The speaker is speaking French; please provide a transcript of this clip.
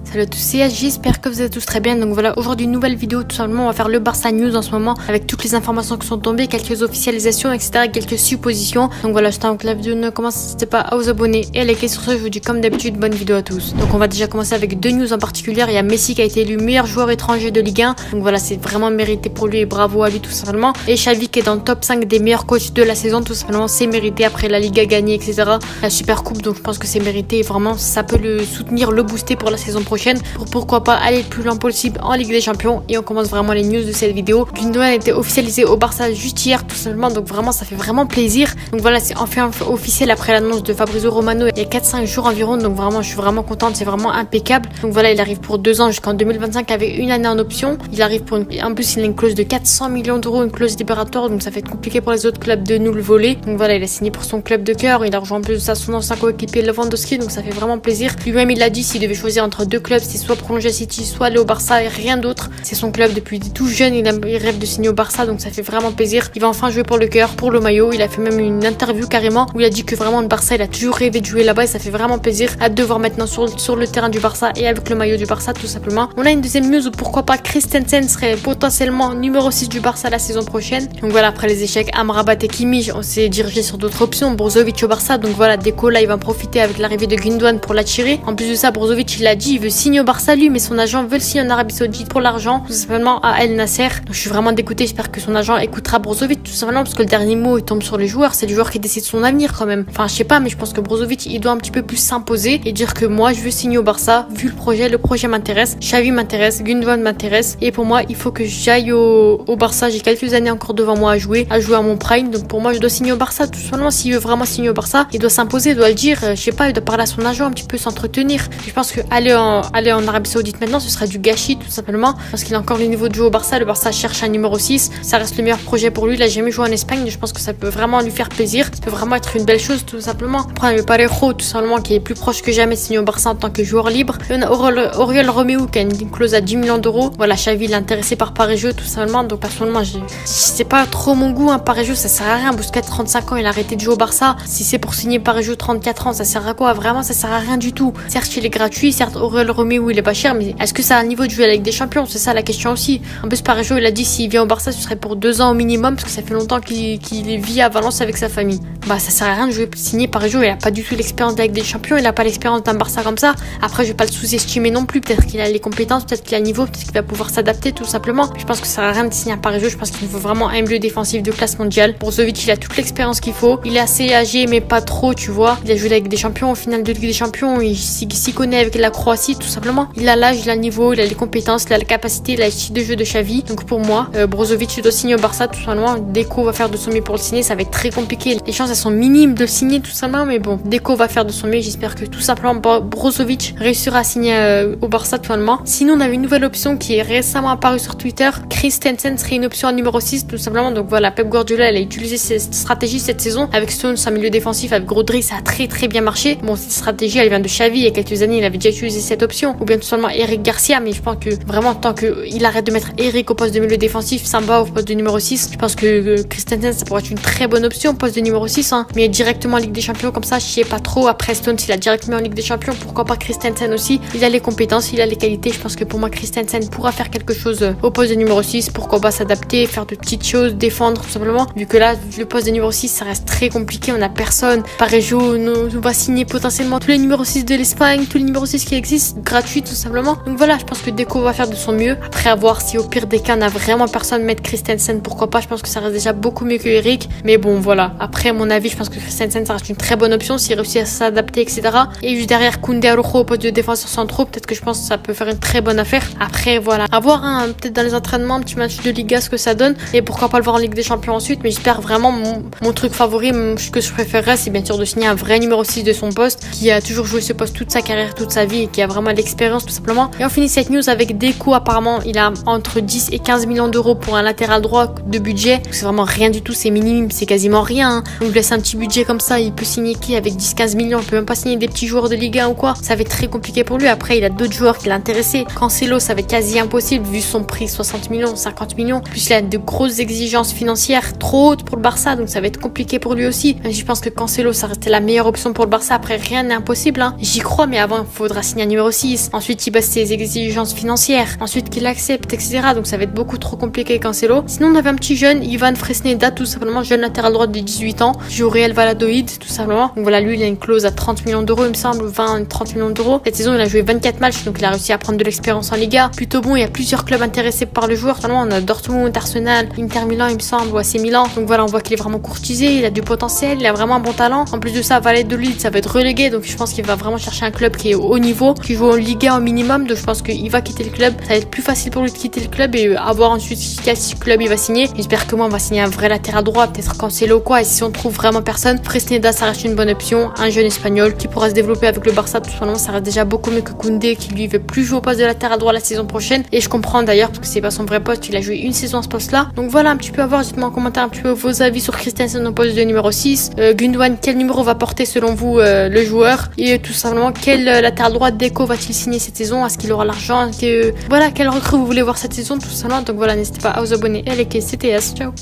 Salut à tous, c'est SJ, j'espère que vous êtes tous très bien. Donc voilà, aujourd'hui une nouvelle vidéo, tout simplement on va faire le Barça News en ce moment avec toutes les informations qui sont tombées, quelques officialisations, etc., quelques suppositions. Donc voilà, juste avant que la vidéo ne commence, n'hésitez pas à vous abonner et à liker. Sur ce, je vous dis comme d'habitude, bonne vidéo à tous. Donc on va déjà commencer avec deux news en particulier. Il y a Messi qui a été élu meilleur joueur étranger de Ligue 1. Donc voilà, c'est vraiment mérité pour lui et bravo à lui tout simplement. Et Xavi qui est dans le top 5 des meilleurs coachs de la saison, tout simplement c'est mérité après la Liga gagnée, etc. La super coupe, donc je pense que c'est mérité et vraiment ça peut le soutenir, le booster pour la saison prochaine. Pourquoi pas aller le plus loin possible en Ligue des Champions. Et on commence vraiment les news de cette vidéo. Gundogan a été officialisé au Barça juste hier tout simplement, donc vraiment ça fait vraiment plaisir. Donc voilà, c'est enfin officiel après l'annonce de Fabrizio Romano il y a 4-5 jours environ, donc vraiment je suis vraiment contente, c'est vraiment impeccable. Donc voilà, il arrive pour 2 ans jusqu'en 2025 avec une année en option. Il arrive pour en plus il a une clause de 400 millions d'euros, une clause libératoire, donc ça fait compliqué pour les autres clubs de nous le voler. Donc voilà, il a signé pour son club de cœur, il a rejoint en plus de ça son ancien coéquipier Lewandowski, donc ça fait vraiment plaisir. Lui-même il l'a dit, s'il devait choisir entre deux clubs, c'est soit prolonger à City, soit aller au Barça et rien d'autre. C'est son club depuis tout jeune, il rêve de signer au Barça, donc ça fait vraiment plaisir. Il va enfin jouer pour le cœur, pour le maillot. Il a fait même une interview carrément où il a dit que vraiment le Barça, il a toujours rêvé de jouer là-bas et ça fait vraiment plaisir. Hâte de voir maintenant sur le terrain du Barça et avec le maillot du Barça tout simplement. On a une deuxième news où pourquoi pas Christensen serait potentiellement numéro 6 du Barça la saison prochaine. Donc voilà, après les échecs Amrabat et Kimmich, on s'est dirigé sur d'autres options. Brozovic au Barça, donc voilà, Deco là il va en profiter avec l'arrivée de Gundogan pour l'attirer. En plus de ça, Brozovic il a dit il veut signer au Barça lui, mais son agent veut le signer en Arabie Saoudite pour l'argent, tout simplement à El Nasser. Donc je suis vraiment dégoûtée, j'espère que son agent écoutera Brozovic tout simplement parce que le dernier mot il tombe sur les joueurs, c'est le joueur qui décide son avenir quand même. Enfin je sais pas, mais je pense que Brozovic il doit un petit peu plus s'imposer et dire que moi je veux signer au Barça, vu le projet m'intéresse, Xavi m'intéresse, Gundogan m'intéresse et pour moi il faut que j'aille au Barça. J'ai quelques années encore devant moi à jouer à mon prime, donc pour moi je dois signer au Barça tout simplement. S'il veut vraiment signer au Barça, il doit s'imposer, il doit le dire, je sais pas, il doit parler à son agent un petit peu, s'entretenir. Je pense que aller en Arabie Saoudite maintenant ce serait du gâchis tout simplement parce qu'il a encore le niveau de jeu au Barça. Le Barça cherche un numéro 6, ça reste le meilleur projet pour lui. Il a jamais joué en Espagne, je pense que ça peut vraiment lui faire plaisir, ça peut vraiment être une belle chose tout simplement. Après le Parejo tout simplement qui est plus proche que jamais de signer au Barça en tant que joueur libre. Et on a Oriol Romeu qui a une clause à 10 millions d'euros. Voilà, Xavi il est intéressé par Parejo tout simplement, donc personnellement c'est pas trop mon goût hein. Parejo ça sert à rien, Busquets 35 ans il a arrêté de jouer au Barça. Si c'est pour signer Parejo 34 ans, ça sert à quoi? Vraiment ça sert à rien du tout. Certes il est gratuit, certes Oriol Romeu il est pas cher, mais est-ce que ça a un niveau de jouer avec des champions? C'est ça la question aussi. En plus Parejo il a dit s'il vient au Barça ce serait pour 2 ans au minimum parce que ça fait longtemps qu'il vit à Valence avec sa famille. Bah ça sert à rien de jouer signer Parejo, il a pas du tout l'expérience avec des champions, il a pas l'expérience d'un Barça comme ça. Après je vais pas le sous-estimer non plus, peut-être qu'il a les compétences, peut-être qu'il a le niveau, peut-être qu'il va pouvoir s'adapter tout simplement. Je pense que ça sert à rien de signer un Parejo, je pense qu'il faut vraiment un milieu défensif de classe mondiale. Brozovic il a toute l'expérience qu'il faut, il est assez âgé mais pas trop tu vois. Il a joué avec des champions, au final de Ligue des Champions, il s'y connaît avec la Croatie tout simplement. Il a l'âge, il a le niveau, il a les compétences, il a la capacité, il a le style de jeu de Xavi. Donc pour moi, Brozovic doit signer au Barça tout simplement. Deco va faire de son mieux pour le signer, ça va être très compliqué. Les chances elles sont minimes de le signer tout simplement, mais bon, Deco va faire de son mieux. J'espère que tout simplement Brozovic réussira à signer au Barça tout simplement. Sinon on avait une nouvelle option qui est récemment apparue sur Twitter. Christensen serait une option en numéro 6 tout simplement. Donc voilà, Pep Guardiola elle a utilisé cette stratégie cette saison avec Stones, un milieu défensif avec Rodri, ça a très bien marché. Bon, cette stratégie elle vient de Xavi, il y a quelques années il avait déjà utilisé cette option, ou bien tout simplement Eric Garcia, mais je pense que vraiment tant qu'il arrête de mettre Eric au poste de milieu défensif, Samba au poste de numéro 6, je pense que Christensen ça pourrait être une très bonne option au poste de numéro 6 hein. Mais directement en Ligue des Champions comme ça je sais pas trop. Après Stones il a directement en Ligue des Champions, pourquoi pas Christensen aussi, il a les compétences, il a les qualités. Je pense que pour moi Christensen pourra faire quelque chose au poste de numéro 6, pourquoi pas s'adapter, faire de petites choses, défendre tout simplement, vu que là le poste de numéro 6 ça reste très compliqué, on a personne. Parejo nous va signer potentiellement tous les numéros 6 de l'Espagne, tous les numéros 6 qui existent, gratuits tout simplement. Donc voilà, je pense que Deco va faire de son mieux. Après à voir si au pire des cas on a vraiment personne, mettre Christensen, pourquoi pas. Je pense que ça reste déjà beaucoup mieux que Eric, mais bon voilà, après à mon avis je pense que Christensen ça reste une très bonne option s'il réussit à s'adapter etc. Et juste derrière Koundé Araujo au poste de défenseur centraux, peut-être que je pense que ça peut faire une très bonne affaire. Après voilà, à voir hein, peut-être dans les entraînements un petit match de Liga ce que ça donne et pourquoi pas le voir en Ligue des Champions ensuite. Mais j'espère vraiment mon truc favori, ce que je préférerais c'est bien sûr de signer un vrai numéro 6 de son poste qui a toujours joué ce poste toute sa carrière, toute sa vie et qui a vraiment l'expérience tout simplement. Et on finit cette news avec Deco. Apparemment il a entre 10 et 15 millions d'euros pour un latéral droit de budget, c'est vraiment rien du tout, c'est minime, c'est quasiment rien hein. On lui laisse un petit budget comme ça, il peut signer qui avec 10-15 millions, il peut même pas signer des petits joueurs de Ligue 1 ou quoi, ça va être très compliqué pour lui. Après il a d'autres joueurs qui l'intéressaient, Cancelo ça va être quasi impossible vu son prix 60 millions, 50 millions, plus il a de grosses exigences financières trop hautes pour le Barça, donc ça va être compliqué pour lui aussi. Je pense que Cancelo ça restait la meilleure option pour le Barça. Après rien n'est impossible hein. J'y crois, mais avant il faudra signer un numéro 6 6. Ensuite, il base ses exigences financières. Ensuite, qu'il accepte, etc. Donc, ça va être beaucoup trop compliqué Cancelo. Sinon, on avait un petit jeune, Ivan Fresneda, tout simplement, jeune latéral droit de 18 ans. Joue au Real Valladolid, tout simplement. Donc, voilà, lui, il a une clause à 30 millions d'euros, il me semble, 20-30 millions d'euros. Cette saison, il a joué 24 matchs, donc il a réussi à prendre de l'expérience en Liga. Plutôt bon, il y a plusieurs clubs intéressés par le joueur. Finalement, on a Dortmund, Arsenal, Inter Milan, il me semble, ou AC Milan. Donc voilà, on voit qu'il est vraiment courtisé, il a du potentiel, il a vraiment un bon talent. En plus de ça, Valladolid, ça va être relégué, donc je pense qu'il va vraiment chercher un club qui est au haut niveau, qui joue en Liga au minimum. Donc je pense qu'il va quitter le club. Ça va être plus facile pour lui de quitter le club et avoir ensuite quel club il va signer. J'espère que moi, on va signer un vrai latéral droit, peut-être Cancelo quoi. Et si on trouve vraiment personne, Fresneda, ça reste une bonne option. Un jeune espagnol qui pourra se développer avec le Barça, tout simplement, ça reste déjà beaucoup mieux que Koundé, qui lui veut plus jouer au poste de latéral droit la saison prochaine. Et je comprends d'ailleurs, parce que c'est pas son vrai poste, il a joué une saison à ce poste-là. Donc voilà, un petit peu à voir, dites-moi en commentaire un petit peu vos avis sur Christensen au poste de numéro 6. Gundogan, quel numéro va porter selon vous le joueur? Et tout simplement, quel latéral droit Deco va-t-il signer cette saison? Est-ce qu'il aura l'argent? Voilà, quel recrue vous voulez voir cette saison, tout simplement. Donc voilà, n'hésitez pas à vous abonner et à liker. C'était Ciao.